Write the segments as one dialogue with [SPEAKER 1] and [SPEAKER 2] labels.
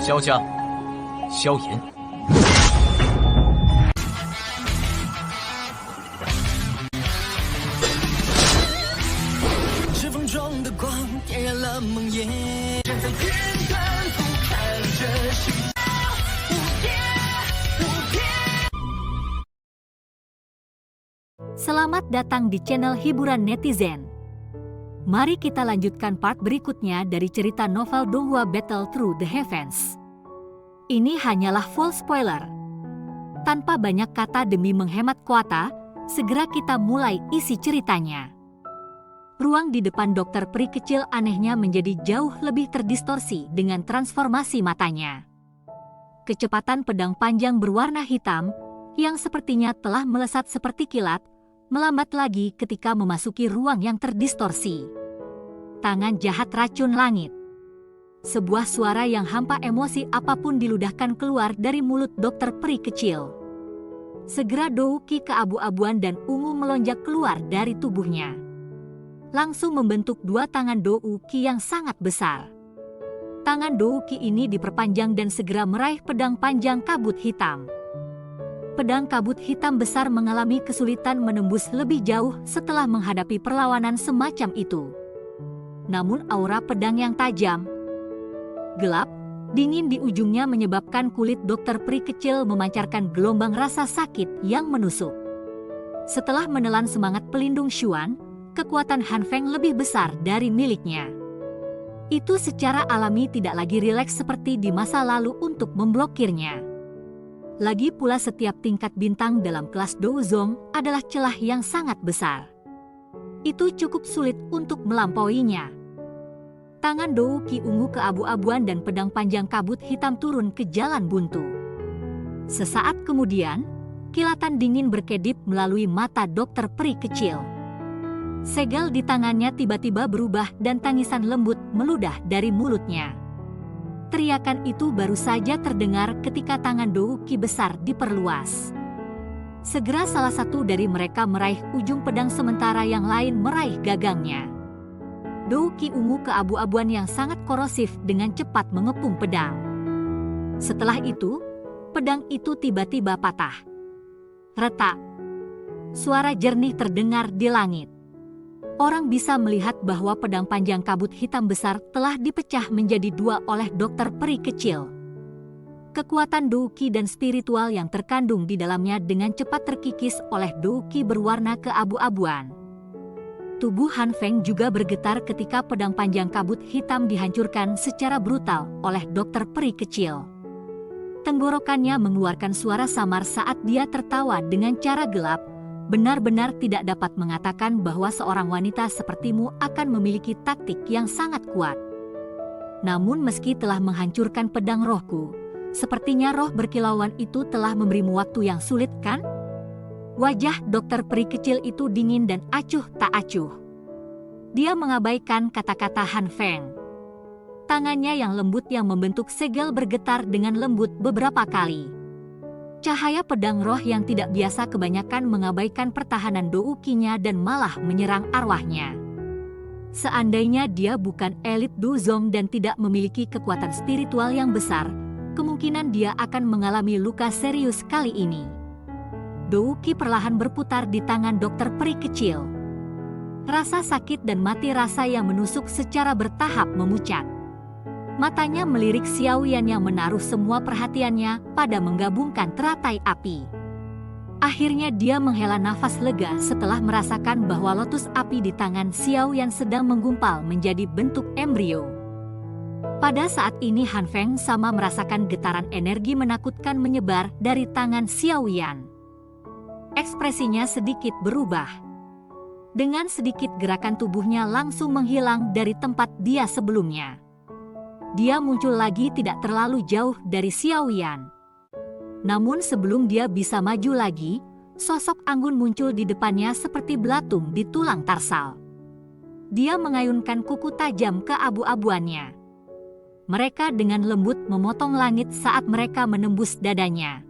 [SPEAKER 1] 萧家、萧炎。
[SPEAKER 2] 指缝中的光点燃了梦魇，站在天端俯瞰着世界无边无边。
[SPEAKER 3] Selamat datang di channel hiburan netizen. Mari kita lanjutkan part berikutnya dari cerita novel Donghua Battle Through the Heavens. Ini hanyalah full spoiler. Tanpa banyak kata demi menghemat kuota, segera kita mulai isi ceritanya. Ruang di depan dokter peri kecil anehnya menjadi jauh lebih terdistorsi dengan transformasi matanya. Kecepatan pedang panjang berwarna hitam, yang sepertinya telah melesat seperti kilat, melambat lagi ketika memasuki ruang yang terdistorsi. Tangan jahat racun langit. Sebuah suara yang hampa emosi apapun diludahkan keluar dari mulut dokter peri kecil. Segera Douki keabu-abuan dan ungu melonjak keluar dari tubuhnya. Langsung membentuk dua tangan Douki yang sangat besar. Tangan Douki ini diperpanjang dan segera meraih pedang panjang kabut hitam. Pedang kabut hitam besar mengalami kesulitan menembus lebih jauh setelah menghadapi perlawanan semacam itu. Namun aura pedang yang tajam, gelap, dingin di ujungnya menyebabkan kulit dokter peri kecil memancarkan gelombang rasa sakit yang menusuk. Setelah menelan semangat pelindung Xuan, kekuatan Han Feng lebih besar dari miliknya. Itu secara alami tidak lagi rileks seperti di masa lalu untuk memblokirnya. Lagi pula setiap tingkat bintang dalam kelas Douzong adalah celah yang sangat besar. Itu cukup sulit untuk melampauinya. Tangan Douki ungu keabu-abuan dan pedang panjang kabut hitam turun ke jalan buntu. Sesaat kemudian, kilatan dingin berkedip melalui mata dokter peri kecil. Segel di tangannya tiba-tiba berubah dan tangisan lembut meludah dari mulutnya. Teriakan itu baru saja terdengar ketika tangan Douki besar diperluas. Segera salah satu dari mereka meraih ujung pedang sementara yang lain meraih gagangnya. Douki ungu keabu-abuan yang sangat korosif dengan cepat mengepung pedang. Setelah itu, pedang itu tiba-tiba patah. Retak. Suara jernih terdengar di langit. Orang bisa melihat bahwa pedang panjang kabut hitam besar telah dipecah menjadi dua oleh dokter peri kecil. Kekuatan Douki dan spiritual yang terkandung di dalamnya dengan cepat terkikis oleh Douki berwarna keabu-abuan. Tubuh Han Feng juga bergetar ketika pedang panjang kabut hitam dihancurkan secara brutal oleh dokter peri kecil. Tenggorokannya mengeluarkan suara samar saat dia tertawa dengan cara gelap. Benar-benar tidak dapat mengatakan bahwa seorang wanita sepertimu akan memiliki taktik yang sangat kuat. Namun meski telah menghancurkan pedang rohku, sepertinya roh berkilauan itu telah memberimu waktu yang sulit, kan? Wajah dokter peri kecil itu dingin dan acuh tak acuh. Dia mengabaikan kata-kata Han Feng. Tangannya yang lembut yang membentuk segel bergetar dengan lembut beberapa kali. Cahaya pedang roh yang tidak biasa kebanyakan mengabaikan pertahanan Douki-nya dan malah menyerang arwahnya. Seandainya dia bukan elit Douzong dan tidak memiliki kekuatan spiritual yang besar, kemungkinan dia akan mengalami luka serius kali ini. Douki perlahan berputar di tangan dokter peri kecil. Rasa sakit dan mati rasa yang menusuk secara bertahap memucat. Matanya melirik Xiaoyan yang menaruh semua perhatiannya pada menggabungkan teratai api. Akhirnya dia menghela nafas lega setelah merasakan bahwa lotus api di tangan Xiaoyan sedang menggumpal menjadi bentuk embrio. Pada saat ini Han Feng sama merasakan getaran energi menakutkan menyebar dari tangan Xiaoyan. Ekspresinya sedikit berubah. Dengan sedikit gerakan tubuhnya langsung menghilang dari tempat dia sebelumnya. Dia muncul lagi tidak terlalu jauh dari Xiaoyan. Namun sebelum dia bisa maju lagi, sosok anggun muncul di depannya seperti belatung di tulang tarsal. Dia mengayunkan kuku tajam ke abu-abuannya. Mereka dengan lembut memotong langit saat mereka menembus dadanya.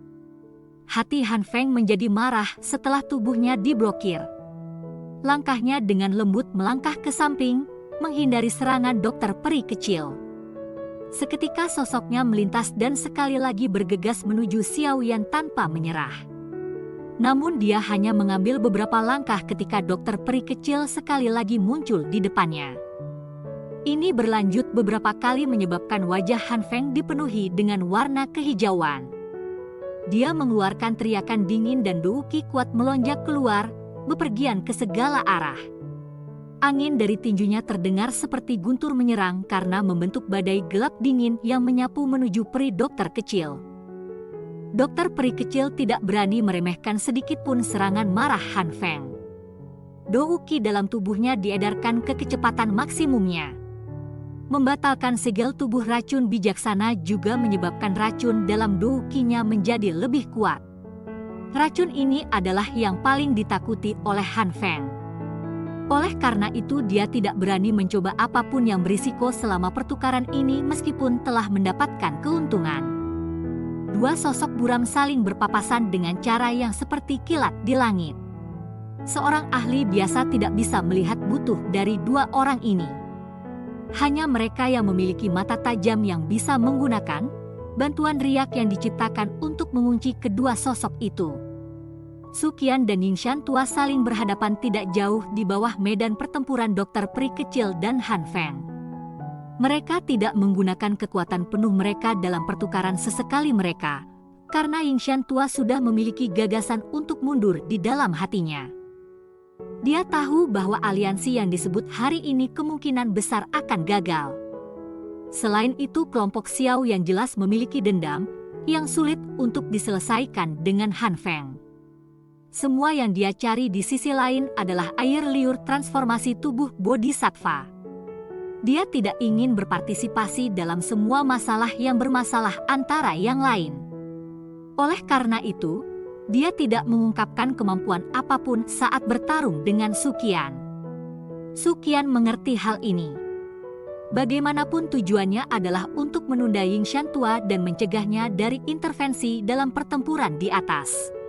[SPEAKER 3] Hati Han Feng menjadi marah setelah tubuhnya diblokir. Langkahnya dengan lembut melangkah ke samping, menghindari serangan dokter peri kecil. Seketika sosoknya melintas dan sekali lagi bergegas menuju Xiaoyan tanpa menyerah. Namun dia hanya mengambil beberapa langkah ketika dokter peri kecil sekali lagi muncul di depannya. Ini berlanjut beberapa kali menyebabkan wajah Han Feng dipenuhi dengan warna kehijauan. Dia mengeluarkan teriakan dingin dan Dou Qi kuat melonjak keluar, bepergian ke segala arah. Angin dari tinjunya terdengar seperti guntur menyerang karena membentuk badai gelap dingin yang menyapu menuju peri dokter kecil. Dokter peri kecil tidak berani meremehkan sedikit pun serangan marah Han Feng. Dou Qi dalam tubuhnya diedarkan ke kecepatan maksimumnya. Membatalkan segel tubuh racun bijaksana juga menyebabkan racun dalam Dou Qi-nya menjadi lebih kuat. Racun ini adalah yang paling ditakuti oleh Han Feng. Oleh karena itu dia tidak berani mencoba apapun yang berisiko selama pertukaran ini meskipun telah mendapatkan keuntungan. Dua sosok buram saling berpapasan dengan cara yang seperti kilat di langit. Seorang ahli biasa tidak bisa melihat butuh dari dua orang ini. Hanya mereka yang memiliki mata tajam yang bisa menggunakan bantuan riak yang diciptakan untuk mengunci kedua sosok itu. Su Qian dan Yingshan tua saling berhadapan tidak jauh di bawah medan pertempuran dokter peri kecil dan Han Feng. Mereka tidak menggunakan kekuatan penuh mereka dalam pertukaran sesekali mereka, karena Yingshan tua sudah memiliki gagasan untuk mundur di dalam hatinya. Dia tahu bahwa aliansi yang disebut hari ini kemungkinan besar akan gagal. Selain itu kelompok Xiao yang jelas memiliki dendam yang sulit untuk diselesaikan dengan Han Feng. Semua yang dia cari di sisi lain adalah air liur transformasi tubuh bodhisattva. Dia tidak ingin berpartisipasi dalam semua masalah yang bermasalah antara yang lain. Oleh karena itu, dia tidak mengungkapkan kemampuan apapun saat bertarung dengan Su Qian. Su Qian mengerti hal ini. Bagaimanapun tujuannya adalah untuk menunda Yingshan tua dan mencegahnya dari intervensi dalam pertempuran di atas.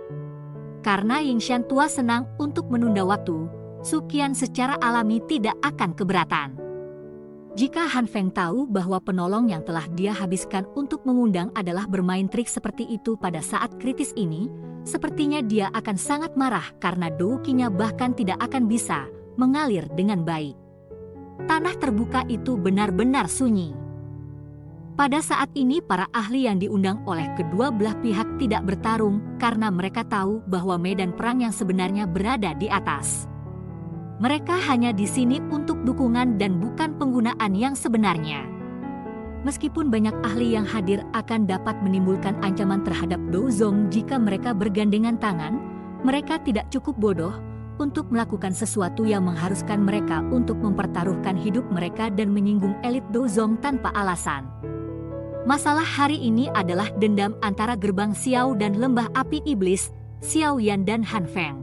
[SPEAKER 3] Karena Yingshan tua senang untuk menunda waktu, Su Qian secara alami tidak akan keberatan. Jika Han Feng tahu bahwa penolong yang telah dia habiskan untuk mengundang adalah bermain trik seperti itu pada saat kritis ini, sepertinya dia akan sangat marah karena Dou Qi-nya bahkan tidak akan bisa mengalir dengan baik. Tanah terbuka itu benar-benar sunyi. Pada saat ini para ahli yang diundang oleh kedua belah pihak tidak bertarung karena mereka tahu bahwa medan perang yang sebenarnya berada di atas. Mereka hanya di sini untuk dukungan dan bukan penggunaan yang sebenarnya. Meskipun banyak ahli yang hadir akan dapat menimbulkan ancaman terhadap Dou Zong jika mereka bergandengan tangan, mereka tidak cukup bodoh untuk melakukan sesuatu yang mengharuskan mereka untuk mempertaruhkan hidup mereka dan menyinggung elit Dou Zong tanpa alasan. Masalah hari ini adalah dendam antara gerbang Xiao dan lembah api iblis, Xiaoyan dan Han Feng.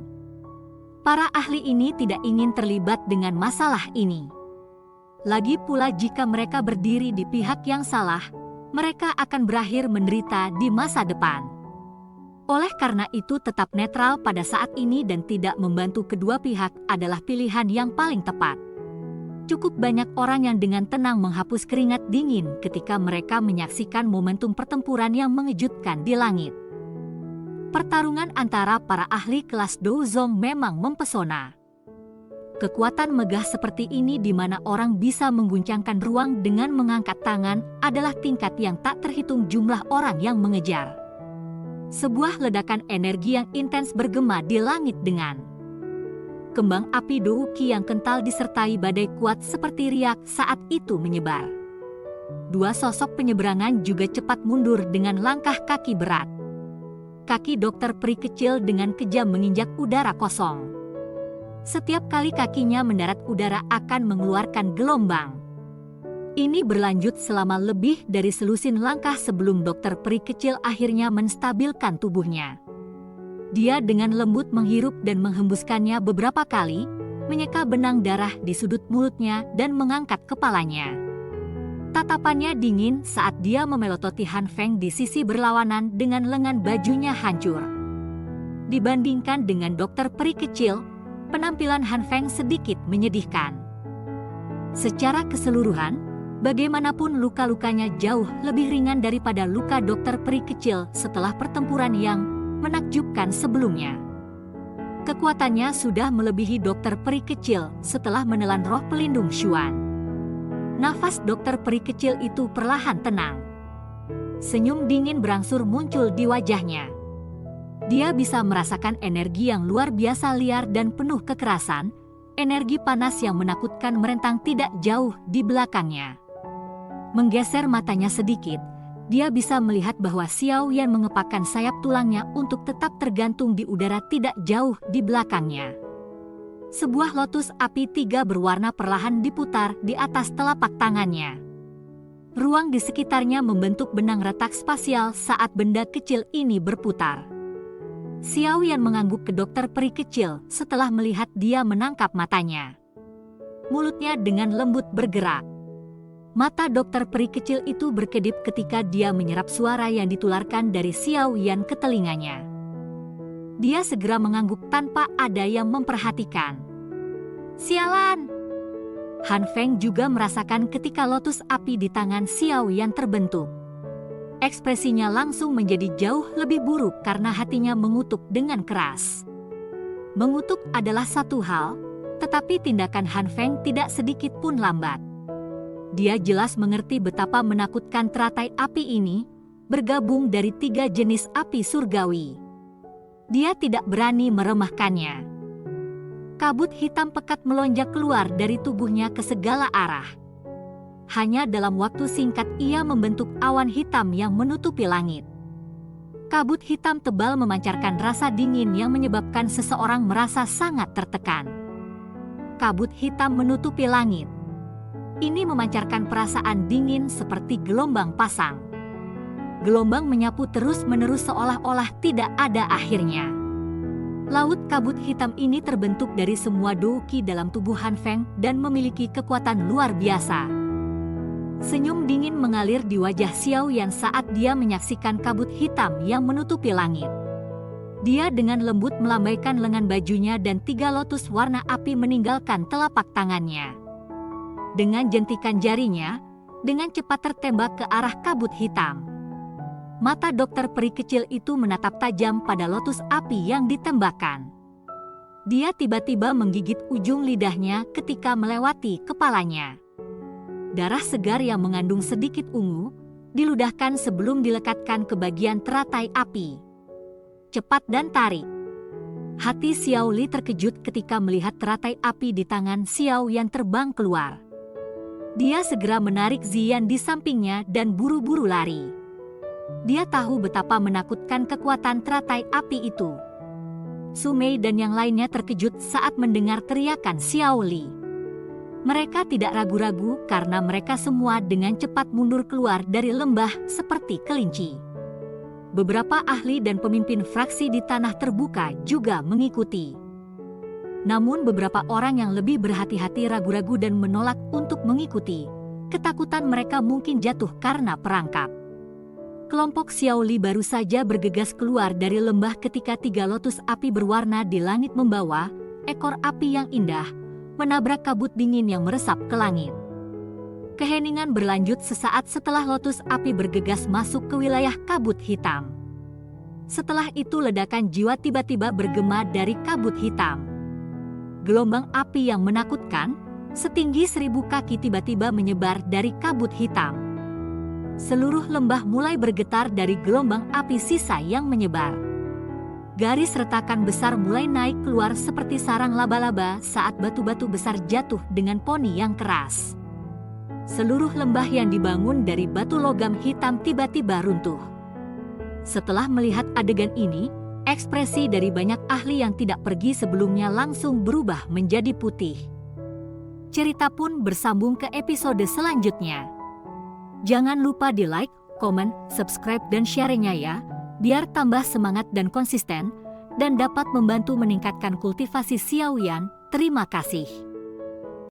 [SPEAKER 3] Para ahli ini tidak ingin terlibat dengan masalah ini. Lagi pula jika mereka berdiri di pihak yang salah, mereka akan berakhir menderita di masa depan. Oleh karena itu tetap netral pada saat ini dan tidak membantu kedua pihak adalah pilihan yang paling tepat. Cukup banyak orang yang dengan tenang menghapus keringat dingin ketika mereka menyaksikan momentum pertempuran yang mengejutkan di langit. Pertarungan antara para ahli kelas Dou Zong memang mempesona. Kekuatan megah seperti ini di mana orang bisa mengguncangkan ruang dengan mengangkat tangan adalah tingkat yang tak terhitung jumlah orang yang mengejar. Sebuah ledakan energi yang intens bergema di langit dengan kembang api Dou Qi yang kental disertai badai kuat seperti riak saat itu menyebar. Dua sosok penyeberangan juga cepat mundur dengan langkah kaki berat. Kaki dokter peri kecil dengan kejam menginjak udara kosong. Setiap kali kakinya mendarat udara akan mengeluarkan gelombang. Ini berlanjut selama lebih dari selusin langkah sebelum dokter peri kecil akhirnya menstabilkan tubuhnya. Dia dengan lembut menghirup dan menghembuskannya beberapa kali, menyeka benang darah di sudut mulutnya dan mengangkat kepalanya. Tatapannya dingin saat dia memelototi Han Feng di sisi berlawanan dengan lengan bajunya hancur. Dibandingkan dengan dokter peri kecil, penampilan Han Feng sedikit menyedihkan. Secara keseluruhan, Bagaimanapun luka-lukanya jauh lebih ringan daripada luka dokter peri kecil setelah pertempuran yang menakjubkan sebelumnya. Kekuatannya sudah melebihi dokter peri kecil setelah menelan roh pelindung Xuan. Nafas dokter peri kecil itu perlahan tenang. Senyum dingin berangsur muncul di wajahnya. Dia bisa merasakan energi yang luar biasa liar dan penuh kekerasan, energi panas yang menakutkan merentang tidak jauh di belakangnya. Menggeser matanya sedikit, dia bisa melihat bahwa Xiao Yan mengepakkan sayap tulangnya untuk tetap tergantung di udara tidak jauh di belakangnya. Sebuah lotus api 3 berwarna perlahan diputar di atas telapak tangannya. Ruang di sekitarnya membentuk benang retak spasial saat benda kecil ini berputar. Xiao Yan mengangguk ke dokter peri kecil setelah melihat dia menangkap matanya. Mulutnya dengan lembut bergerak. Mata dokter peri kecil itu berkedip ketika dia menyerap suara yang ditularkan dari Xiao Yan ke telinganya. Dia segera mengangguk tanpa ada yang memperhatikan. Sialan! Han Feng juga merasakan ketika lotus api di tangan Xiao Yan terbentuk. Ekspresinya langsung menjadi jauh lebih buruk karena hatinya mengutuk dengan keras. Mengutuk adalah satu hal, tetapi tindakan Han Feng tidak sedikit pun lambat. Dia jelas mengerti betapa menakutkan teratai api ini, bergabung dari 3 jenis api surgawi. Dia tidak berani meremehkannya. Kabut hitam pekat melonjak keluar dari tubuhnya ke segala arah. Hanya dalam waktu singkat ia membentuk awan hitam yang menutupi langit. Kabut hitam tebal memancarkan rasa dingin yang menyebabkan seseorang merasa sangat tertekan. Kabut hitam menutupi langit. Ini memancarkan perasaan dingin seperti gelombang pasang. Gelombang menyapu terus-menerus seolah-olah tidak ada akhirnya. Laut kabut hitam ini terbentuk dari semua douqi dalam tubuh Han Feng dan memiliki kekuatan luar biasa. Senyum dingin mengalir di wajah Xiao Yan saat dia menyaksikan kabut hitam yang menutupi langit. Dia dengan lembut melambaikan lengan bajunya dan 3 lotus warna api meninggalkan telapak tangannya. Dengan jentikan jarinya, dengan cepat tertembak ke arah kabut hitam. Mata dokter peri kecil itu menatap tajam pada lotus api yang ditembakkan. Dia tiba-tiba menggigit ujung lidahnya ketika melewati kepalanya. Darah segar yang mengandung sedikit ungu, diludahkan sebelum dilekatkan ke bagian teratai api. Cepat dan tarik. Hati Xiao Li terkejut ketika melihat teratai api di tangan Xiao Yan terbang keluar. Dia segera menarik Ziyan di sampingnya dan buru-buru lari. Dia tahu betapa menakutkan kekuatan teratai api itu. Su Mei dan yang lainnya terkejut saat mendengar teriakan Xiao Li. Mereka tidak ragu-ragu karena mereka semua dengan cepat mundur keluar dari lembah seperti kelinci. Beberapa ahli dan pemimpin fraksi di tanah terbuka juga mengikuti. Namun beberapa orang yang lebih berhati-hati ragu-ragu dan menolak untuk mengikuti. Ketakutan mereka mungkin jatuh karena perangkap. Kelompok Xiao Li baru saja bergegas keluar dari lembah ketika 3 lotus api berwarna di langit membawa ekor api yang indah, menabrak kabut dingin yang meresap ke langit. Keheningan berlanjut sesaat setelah lotus api bergegas masuk ke wilayah kabut hitam. Setelah itu ledakan jiwa tiba-tiba bergema dari kabut hitam. Gelombang api yang menakutkan, setinggi 1000 kaki tiba-tiba menyebar dari kabut hitam. Seluruh lembah mulai bergetar dari gelombang api sisa yang menyebar. Garis retakan besar mulai naik keluar seperti sarang laba-laba saat batu-batu besar jatuh dengan poni yang keras. Seluruh lembah yang dibangun dari batu logam hitam tiba-tiba runtuh. Setelah melihat adegan ini, ekspresi dari banyak ahli yang tidak pergi sebelumnya langsung berubah menjadi putih. Cerita pun bersambung ke episode selanjutnya. Jangan lupa di like, komen, subscribe dan share-nya ya, biar tambah semangat dan konsisten, dan dapat membantu meningkatkan kultivasi Xiao Yan. Terima kasih.